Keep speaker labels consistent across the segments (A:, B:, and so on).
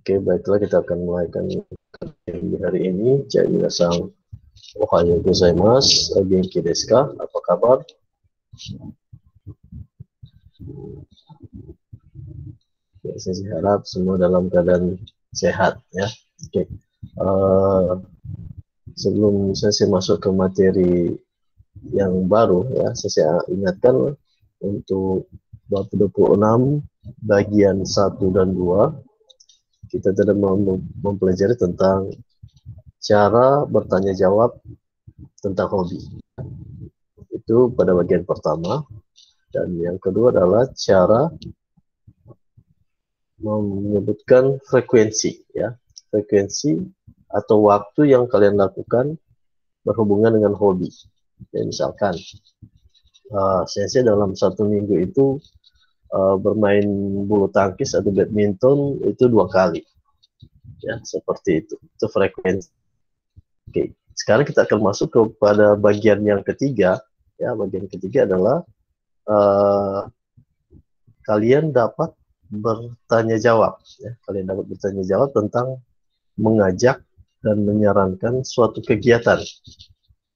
A: Oke, baiklah, kita akan mulaikan hari ini. Jadi, minasan ohayo gozaimasu. Genki desu ka? Apa kabar? Ya, saya harap semua dalam keadaan sehat, ya. Oke. Sebelum saya masuk ke materi yang baru, ya, saya ingatkan untuk bab 26 bagian 1 dan 2 kita tidak mempelajari tentang cara bertanya jawab tentang hobi. Itu pada bagian pertama. Dan yang kedua adalah cara menyebutkan frekuensi, ya. Frekuensi atau waktu yang kalian lakukan berhubungan dengan hobi. Ya, misalkan saya dalam 1 minggu itu bermain bulu tangkis atau badminton itu 2 kali, ya, seperti itu. Itu frekuensi. Oke, sekarang kita akan masuk kepada bagian yang ketiga, ya. Bagian ketiga adalah kalian dapat bertanya jawab, ya. Kalian dapat bertanya jawab tentang mengajak dan menyarankan suatu kegiatan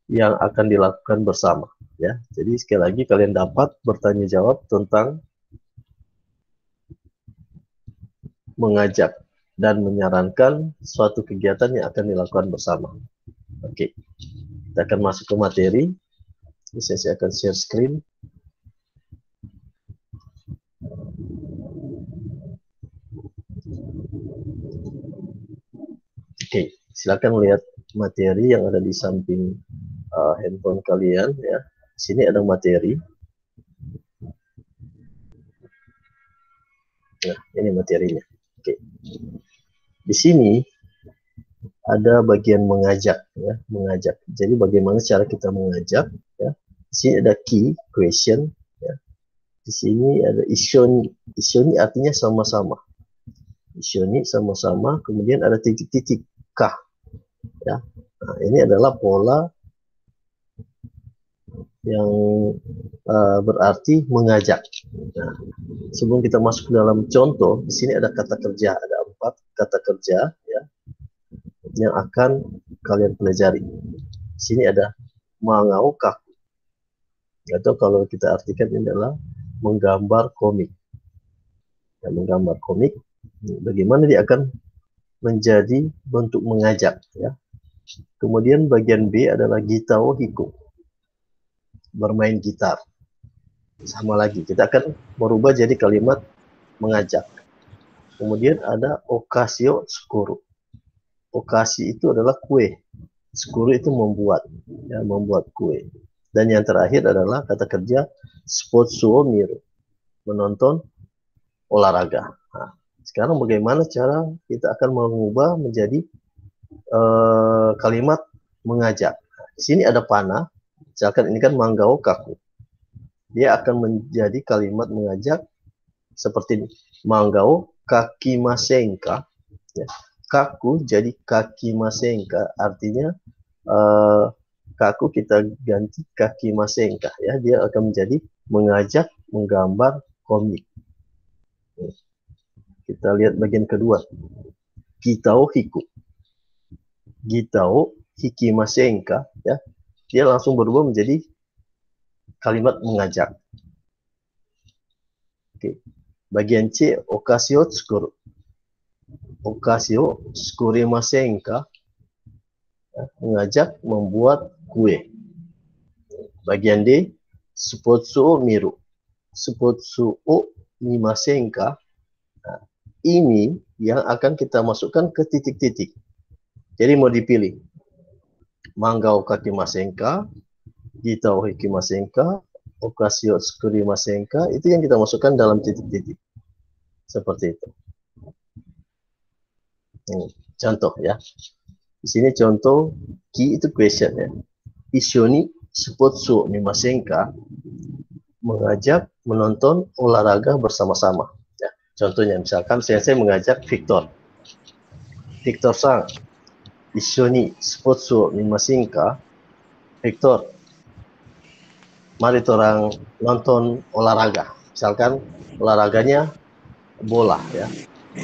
A: yang akan dilakukan bersama, ya. Jadi sekali lagi kalian dapat bertanya jawab tentang mengajak dan menyarankan suatu kegiatan yang akan dilakukan bersama. Oke, kita akan masuk ke materi. Saya akan share screen. Oke, silakan lihat materi yang ada di samping handphone kalian, ya. Di sini ada materi. Nah, ini materinya. Oke. Di sini ada bagian mengajak, ya, mengajak. Jadi bagaimana cara kita mengajak, ya. Di sini ada key question, ya. Di sini ada ishoni. Ishoni artinya sama-sama. Ishoni sama-sama, kemudian ada titik-titik kah, ya. Nah, ini adalah pola yang berarti mengajak. Nah, sebelum kita masuk ke dalam contoh, di sini ada kata kerja, ada 4 kata kerja, ya, yang akan kalian pelajari. Di sini ada mangao kaku, atau kalau kita artikan ini adalah menggambar komik. Ya, menggambar komik, bagaimana dia akan menjadi bentuk mengajak, ya. Kemudian bagian B adalah gitao hiku, bermain gitar. Sama lagi, kita akan merubah jadi kalimat mengajak. Kemudian ada okasio skuru. Okasi itu adalah kue, skuru itu membuat, ya, membuat kue. Dan yang terakhir adalah kata kerja spotsu o miru, menonton olahraga. Nah, sekarang bagaimana cara kita akan mengubah menjadi kalimat mengajak. Di sini ada panah, misalkan ini kan manggao kaku. Dia akan menjadi kalimat mengajak seperti manggao kakimasenka, ya. Kaku jadi kakimasenka, artinya kaku kita ganti kakimasenka, ya. Dia akan menjadi mengajak menggambar komik. Kita lihat bagian kedua, gitao hiku. Gitao hikimasenka, ya. Dia langsung berubah menjadi kalimat mengajak. Oke. Bagian C, okasio tsukuru. Okasio tsukurimasenka, ya, mengajak membuat kue. Bagian D, spotsu o miru. Spotsu o mimasenka. Nah, ini yang akan kita masukkan ke titik-titik. Jadi mau dipilih. Manggao kakimasenka, gitao hikimasenka, okasio tsukurimasenka, itu yang kita masukkan dalam titik-titik. Seperti itu. Contoh, ya. Di sini contoh ki itu question, ya. Ishoni spotsu mimasenka, mengajak menonton olahraga bersama-sama, ya. Contohnya misalkan saya mengajak Victor. Victor sang, ishoni spotsu mimasenka. Victor, mari orang nonton olahraga. Misalkan olahraganya bola, ya.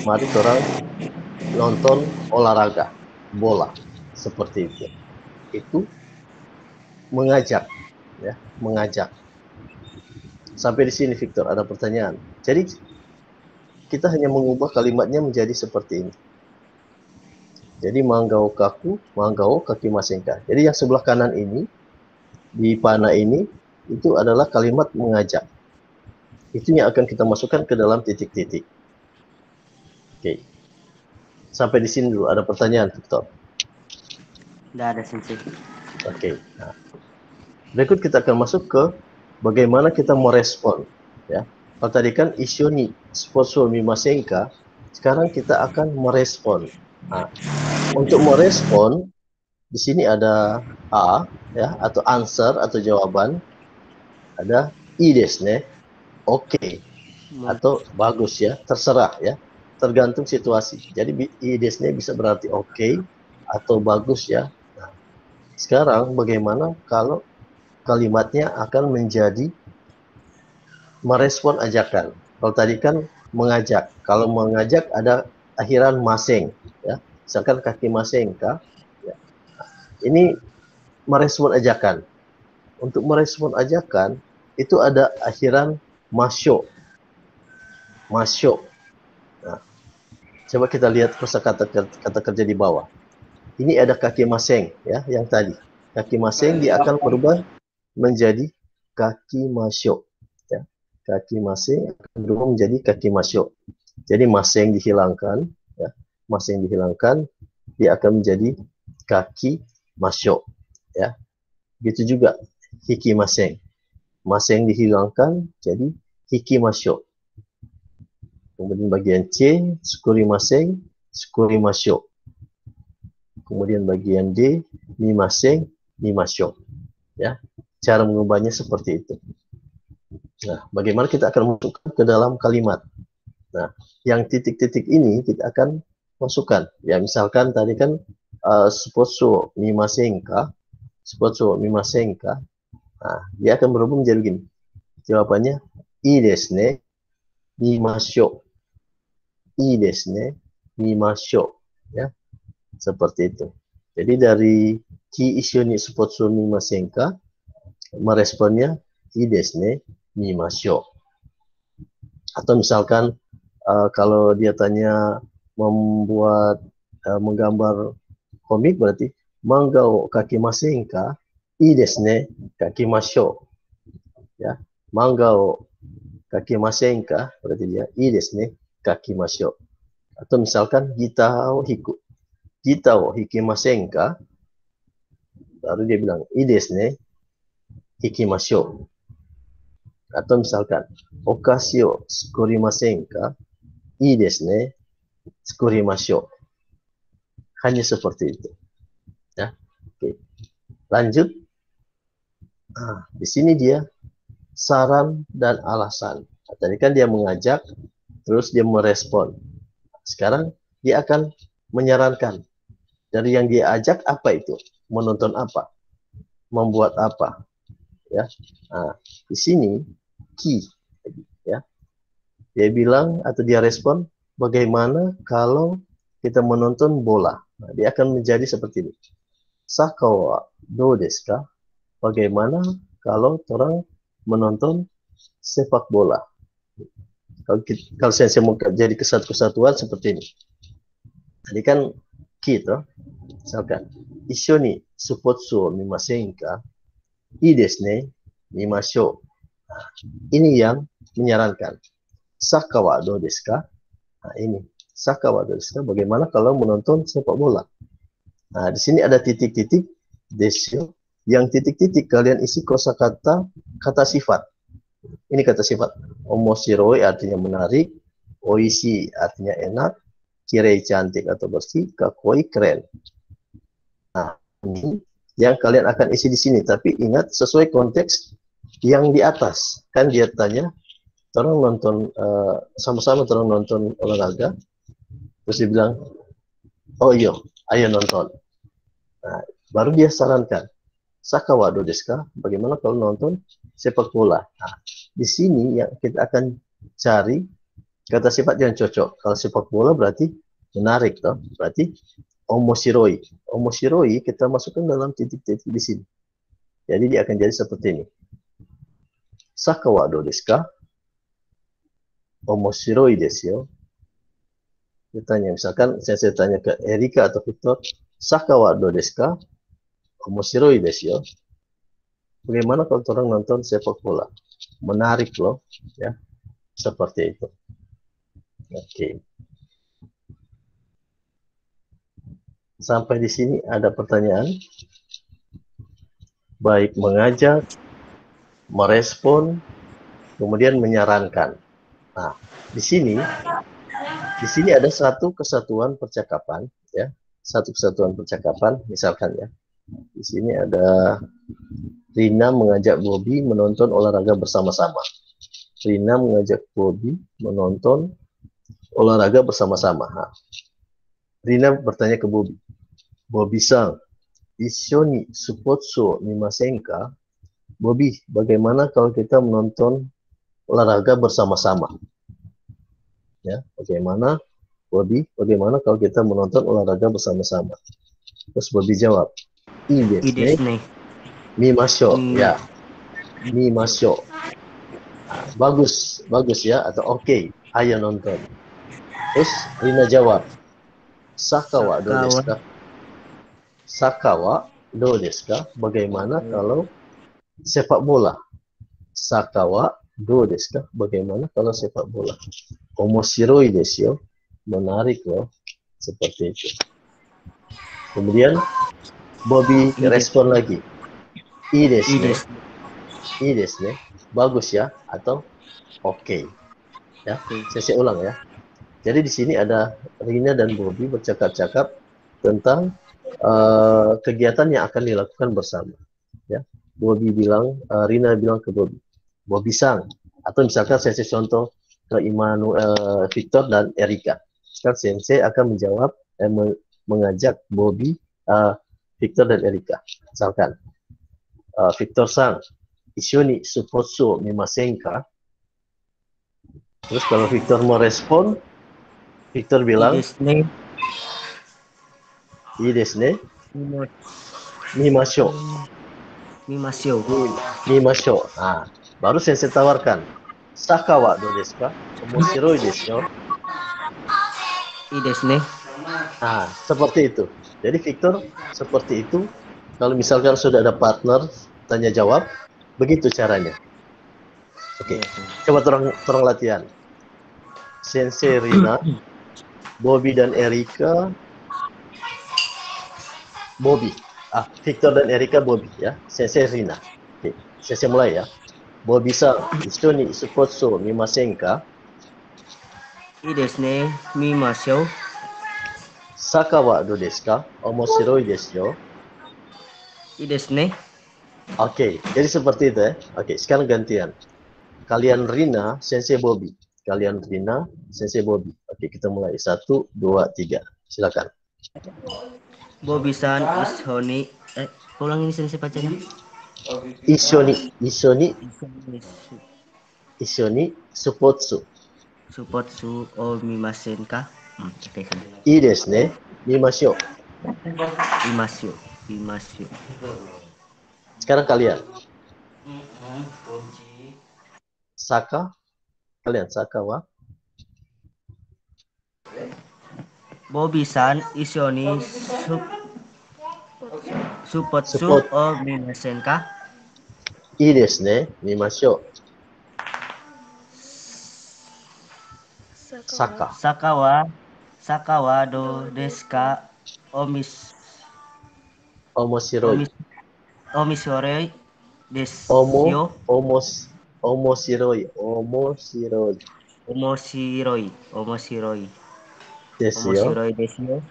A: Mari orang nonton olahraga bola seperti itu mengajak, ya, mengajak. Sampai di sini Victor ada pertanyaan. Jadi kita hanya mengubah kalimatnya menjadi seperti ini. Jadi manggau kaku, manggau kaki masengka. Jadi yang sebelah kanan ini di panah ini itu adalah kalimat mengajak. Itu yang akan kita masukkan ke dalam titik-titik. Oke. Sampai di sini dulu. Ada pertanyaan, Victor?
B: Tidak ada, Sensei.
A: Oke. Nah, berikut kita akan masuk ke bagaimana kita merespon. Ya. Kalau tadi kan isioni spotso mimasenka, sekarang kita akan merespon. Nah, untuk merespon di sini ada A, ya, atau answer atau jawaban, ada I desne, oke, atau bagus, ya, terserah, ya, tergantung situasi. Jadi I desne bisa berarti oke atau bagus, ya. Nah, sekarang bagaimana kalau kalimatnya akan menjadi merespon ajakan? Kalau tadi kan mengajak, kalau mengajak ada akhiran maseng, ya, misalkan kaki masengka, ya. Ini merespon ajakan. Untuk merespon ajakan itu ada akhiran masyo. Masyo. Nah, coba kita lihat kosakata kata kerja di bawah. Ini ada kaki maseng, ya, yang tadi. Kaki maseng dia akan berubah menjadi kaki masyo, ya. Kaki maseng akan berubah menjadi kaki masyo. Jadi maseng dihilangkan, ya. Maseng dihilangkan, dia akan menjadi kaki masyo, ya. Begitu juga hiki maseng. Maseng dihilangkan jadi hiki masyo. Kemudian bagian C, skuri maseng, skuri masyo. Kemudian bagian D, mimaseng, mimasyo. Ya, cara mengubahnya seperti itu. Nah, bagaimana kita akan masukkan ke dalam kalimat? Nah, yang titik-titik ini kita akan masukkan. Ya, misalkan tadi kan spotso mimasenka, spotso mimasenka. Nah, dia akan berubah menjadi begini. Jawabannya i desu ne, mimashou. I desu ne, mimashou. Ya, seperti itu. Jadi dari ki isioni spotso mimasenka, meresponnya i desu ne, mimashou. Atau misalkan kalau dia tanya membuat menggambar komik berarti manggao kakimasen ka? I desu ne, kakimashou. Ya, manggao kakimasen ka? Berarti dia i desu ne, kakimashou. Atau misalkan gita o hiku. Gita o hikimasen ka? Baru dia bilang i desu ne, hikimashou. Atau misalkan okashi o tsukurimasen ka? I desu ne, tsukurimashou. Hanya seperti itu. Ya. Oke. Lanjut. Nah, di sini dia saran dan alasan. Nah, tadi kan dia mengajak, terus dia merespon. Sekarang dia akan menyarankan. Dari yang dia ajak apa itu? Menonton apa? Membuat apa? Ya. Nah, di sini key, ya. Dia bilang atau dia respon, bagaimana kalau kita menonton bola? Nah, dia akan menjadi seperti ini. Saka wa dou desu ka? Bagaimana kalau orang menonton sepak bola? Kalau saya mau jadi kesatuan seperti ini. Tadi kan kita, misalkan, isho ni spotsu o mimasen ka? I desu ne, mimashou. Nah, ini yang menyarankan. Saka wa dou desu ka? Nah, ini. Saka wa dou desu ka? Bagaimana kalau menonton sepak bola? Nah, di sini ada titik-titik desu. Yang titik-titik kalian isi kosakata kata sifat. Ini kata sifat. Omoshiroi artinya menarik, oishi artinya enak, kirei cantik atau bersih, kakoi keren. Nah, ini yang kalian akan isi di sini. Tapi ingat sesuai konteks yang di atas. Kan dia tanya, orang nonton sama-sama orang nonton olahraga, terus dia bilang, oh iya, ayo nonton. Nah, baru dia sarankan, Saka wa dou desu ka? Bagaimana kalau nonton sepak bola? Nah, di sini yang kita akan cari kata sifat yang cocok. Kalau sepak bola berarti Menarik toh. Berarti omoshiroi. Omoshiroi kita masukkan dalam titik-titik di sini. Jadi dia akan jadi seperti ini. Saka wa do desu ka? Omoshiroi desu yo. Ditanya, misalkan saya tanya ke Erika atau Victor, Saka wa do desu ka? Omoshiroi desu yo. Bagaimana kalau orang nonton sepak bola? Menarik loh, ya. Seperti itu. Oke. Sampai di sini ada pertanyaan? Baik mengajak, merespon, kemudian menyarankan. Nah, di sini ada satu kesatuan percakapan, ya. Satu kesatuan percakapan, misalkan ya. Di sini ada Rina mengajak Bobby menonton olahraga bersama-sama. Rina mengajak Bobby menonton olahraga bersama-sama. Nah, Rina bertanya ke Bobby, Bobby-san, Ishoni Supotsu Mimasen ka? Bobby, bagaimana kalau kita menonton olahraga bersama-sama? Ya, bagaimana Bobby? Bagaimana kalau kita menonton olahraga bersama-sama? Terus Bobby jawab, "Ii desu ne. Mimashou." Ya, mimashou. Nah, bagus, bagus ya, atau oke, ayo nonton. Terus Rina jawab, "Saka wa do desu ka?" Saka wa do desu ka? Bagaimana kalau sepak bola? Saka wa do desu ka? Bagaimana kalau sepak bola? Omoshiroi desu yo. Menarik loh. Seperti itu. Kemudian Bobby respon lagi. Ii desu ne. Ii desu ne. Bagus ya, atau oke. Ya, saya ulang ya. Jadi di sini ada Rina dan Bobby bercakap-cakap tentang kegiatan yang akan dilakukan bersama. Ya, Bobby bilang, Rina bilang ke Bobby, Bobby-san, atau misalkan saya contoh ke Victor dan Erika. Sekarang Sensei akan menjawab, mengajak Bobby, Victor dan Erika. Misalkan, Victor-san, ishoni supotsu mimasen ka? Terus kalau Victor mau respon, Victor bilang, ii desu ne. Mimashou. Mimashou. Nah, baru saya tawarkan. Saka wa do desu ka? Omoshiroi desu yo.
B: Ii desu ne.
A: Nah, seperti itu. Jadi Victor, seperti itu. Kalau misalkan sudah ada partner tanya jawab, begitu caranya. Oke, coba terang latihan. Sensei Rina, Bobby dan Erika, Bobby. Victor dan Erika Bobby ya. Sensei Rina. Oke, saya mulai ya. Bobby-san, ishoni supotsu mimasen ka?
B: Ii desu ne. Mimashou.
A: Saka wa do desu ka? Omoshiroi desu yo.
B: Ii desu ne.
A: Oke, jadi seperti itu ya. Oke, sekarang gantian. Kalian Rina, Sensei Bobby. Kalian Rina, Sensei Bobby. Oke, kita mulai. 1, 2, 3. Silakan.
B: Bobby-san, Ishoni. Ulang ini sensei bacanya.
A: Ishoni, supotsu.
B: Supotsu o mimasen ka? Oke.
A: Ii desu ne. Mimashou.
B: Mimashou.
A: Sekarang kalian. Saka. Kalian Saka wa?
B: Bobby-san, Ishoni supotsu o mimasen ka?
A: Ii desu ne. Mimashou. Saka.
B: Sakawa do desu ka?
A: Omoshiroi.
B: Omoshiroi desu yo.
A: Omoshiroi.
B: Omoshiroi
A: Desu yo.
B: desu yo.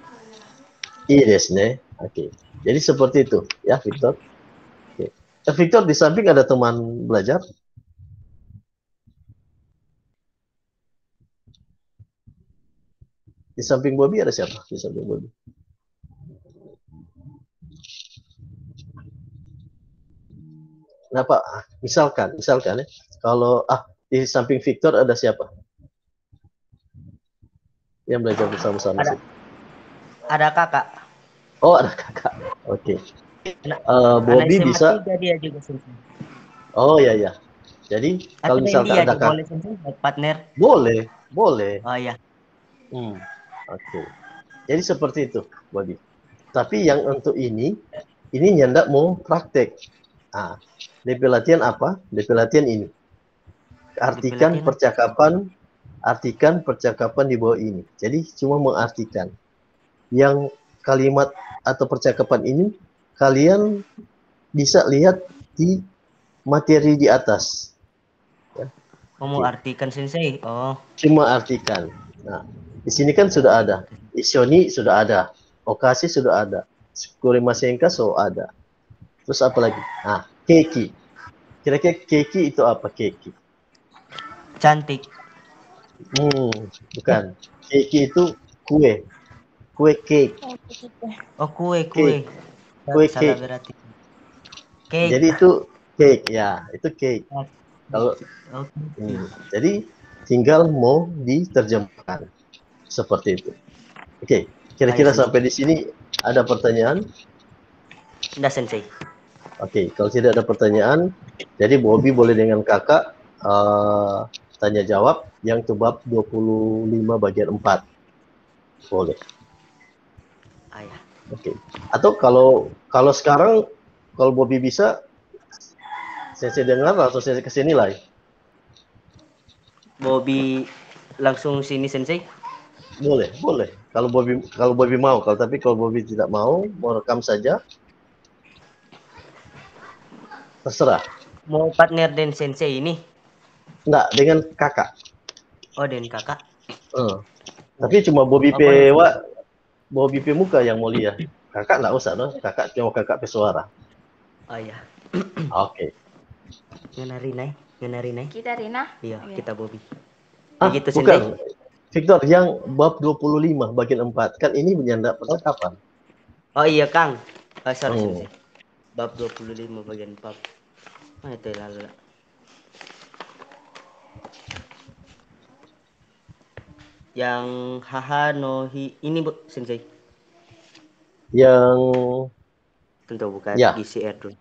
A: Ii desu ne. Oke. Jadi seperti itu ya, Victor. Oke. Victor, di samping ada teman belajar? Di samping Bobby ada siapa? Di samping Bobby. Kenapa? Misalkan ya, kalau di samping Victor ada siapa? yang belajar bersama-sama
B: Ada,
A: sini?
B: ada kakak.
A: Oh, ada kakak. Oke.
B: Anak
A: Bobby
B: SMA
A: bisa.
B: 3 dia juga sensei.
A: Oh ya ya. Jadi
B: Atau
A: kalau
B: main
A: misalkan
B: dia
A: ada
B: juga boleh sensei buat partner.
A: boleh, boleh.
B: Oh iya.
A: Oke. Jadi seperti itu, Bobby. Tapi yang untuk ini nyandak mau praktek. Ah, DP latihan apa? DP latihan ini.
B: Di pelatihan apa?
A: Artikan percakapan di bawah ini. Jadi cuma mengartikan. Yang kalimat atau percakapan ini kalian bisa lihat di materi di atas. Ya.
B: Oh, mau
A: Oke.
B: artikan sensei. Oh.
A: Cuma artikan. Nah, di sini kan sudah ada. Isioni sudah ada. Okasi sudah ada. Kurimasenka sudah ada. Terus apa lagi? Nah, keiki. Kira-kira keiki itu apa keiki?
B: Cantik.
A: Bukan. Keiki itu kue. Kue cake.
B: Oh, kue, kue.
A: Cake. Kue
B: Salah
A: cake.
B: berarti. Cake.
A: Jadi itu cake ya, itu cake. Kalau
B: Oke.
A: jadi tinggal mau diterjemahkan seperti itu. Oke,
B: Ayo
A: kira-kira
B: sensei.
A: sampai di sini ada pertanyaan?
B: Udah sensei.
A: Oke, kalau tidak ada pertanyaan, jadi Bobby boleh dengan kakak tanya jawab yang ke bab 25 bagian 4. Boleh.
B: Ayah.
A: Oke. Atau kalau sekarang kalau Bobby bisa saya dengar atau saya kesini lah.
B: Bobby langsung sini sensei.
A: Boleh, boleh. Kalau Bobby mau, kalau Bobby tidak mau rekam saja, terserah.
B: Mau partner dan sensei ini.
A: Enggak, dengan kakak.
B: Oh, dan kakak.
A: Tapi cuma
B: Oh, boleh.
A: Bobby P muka yang mulia. Kakak enggak usah, no? Kakak cuma kakak pesuara.
B: Oh iya.
A: Oke.
B: Ngenari nai.
C: Kita Rina.
B: Iya,
C: Oke.
B: kita Bobby. Begitu
A: Bukan.
B: sensei.
A: Victor, yang bab 25 bagian 4 kan ini menyanda percakapan.
B: Oh iya, Kang. Oh, sorry
A: Hmm.
B: sensei. Bab 25 bagian 4. Mana itu lalu? Yang haha no hi ini Bu sensei.
A: Yang
B: Tentu bukan
A: ya.
B: GCR dulu.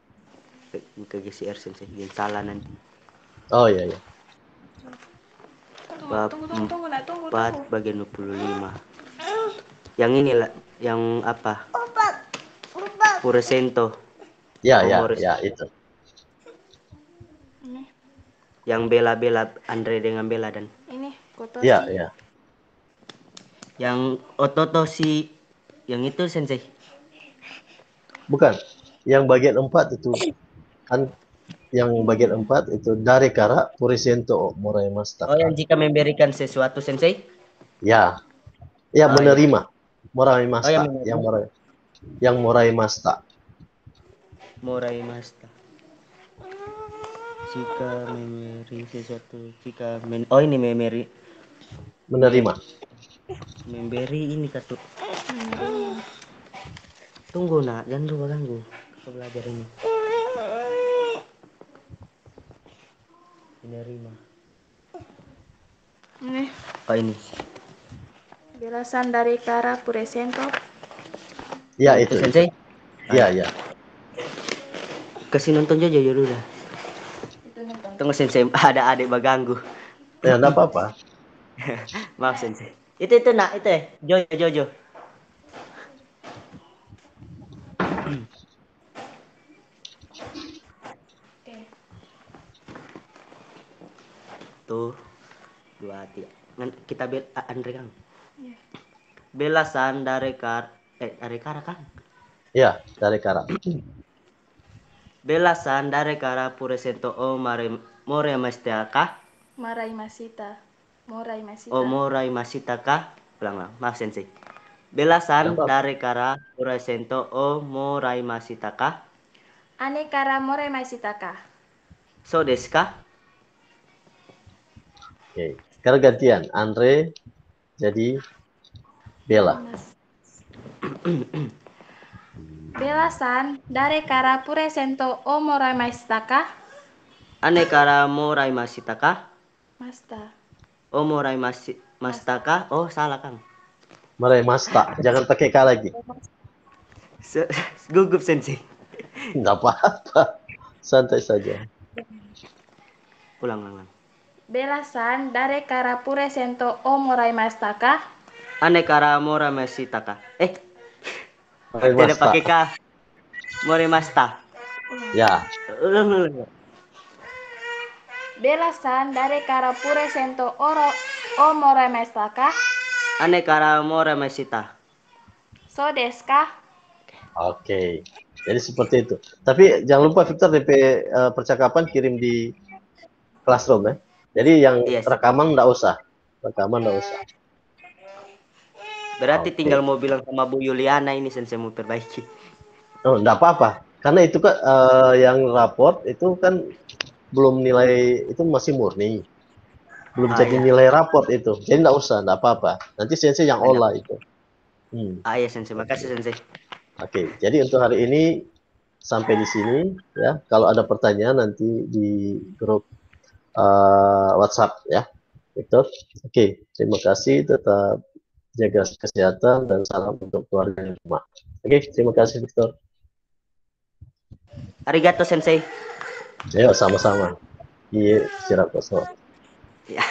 B: Ke GCR sensei. Yang salah nanti.
A: Oh iya ya.
B: Bab
C: Tunggu, nak, tunggu.
B: 4 bagian 25. Yang ini lah, yang apa? Puresento.
A: Ya
B: Omores.
A: itu.
B: Yang bela-bela Andre dengan Bella dan
C: Ini Kotoshi.
A: Ya.
B: yang Ototoshi yang itu sensei.
A: Bukan. Yang bagian 4 itu kan yang bagian 4 itu dari kara purisento morai
B: Oh, yang
A: mastaka.
B: jika memberikan sesuatu sensei?
A: Ya.
B: Oh,
A: Menerima.
B: Iya.
A: Morai
B: Oh, yang
A: masta. Yang morai masta.
B: Morai masta. Jika memberi sesuatu, oh ini memberi.
A: Menerima.
B: Memberi ini kartu. Tunggu nak, jangan lupa ganggu. Kita belajar ini. Menerima.
C: Ini.
B: Oh ini.
C: Belasan dari Kara Puresento.
A: Ya
B: Itu
A: itu.
B: sensei.
A: Ya.
B: Kasih nonton Jojo dulu dah. Tunggu sensei, ada adik baganggu.
A: Ya enggak apa-apa.
B: Maaf sensei. Itu nak, itu Jojo. Tuh 2 3 kita Andre Kang. Belasan dari Kara Kang.
A: Ya, dari kara.
B: Belasan dari Kara Puresento o Morai Masita.
C: Morai Masita.
B: O Morai Masita kah? Ulang. Maaf sensei. Belasan dari Kara Puresento o Morai Masita kah?
C: Ane Kara Morai Masita ka?
B: So desu ka?
A: Oke. Sekarang gantian. Andre jadi Bella.
C: Belasan dari Kara Puresento o Morai Masita ka?
B: Ane Kara Morai Masita kah?
C: Masta.
B: O Morai Masita kah? Oh salah Kang.
A: Moraimashita. Jangan pakai K lagi.
B: Gugup sensei.
A: Nggak apa-apa. Santai saja.
B: Ulang.
C: Belasan dari kara puresento o moraimashita ka?
B: Ane kara moraimashita ka? Tidak
A: Moraimashita.
B: pakai K. Moraimashita.
A: Ya.
B: Ulang.
C: Belasan dari kara puresento o moraimashita ka?
B: Ane kara moraimashita.
C: So desu ka?
A: Oke. Jadi seperti itu. Tapi jangan lupa Victor DP percakapan kirim di Classroom ya. Jadi yang
B: Yes.
A: rekaman nggak usah.
B: Berarti
A: Oke.
B: tinggal mau bilang sama Bu Yuliana ini sensei mau perbaiki.
A: Oh, nggak apa-apa. Karena itu kan yang raport itu kan belum nilai, itu masih murni. Belum jadi
B: Iya.
A: nilai raport itu. Jadi nggak usah, nggak apa-apa. Nanti sensei yang olah itu.
B: Iya sensei, makasih sensei.
A: Oke, jadi untuk hari ini sampai di sini ya. Kalau ada pertanyaan nanti di grup WhatsApp ya, Victor. Oke, terima kasih. Tetap jaga kesehatan dan salam untuk keluarga di rumah. Oke, terima kasih Victor.
B: Arigato sensei.
A: Ayo sama-sama. Iya, istirahat.
B: Ya.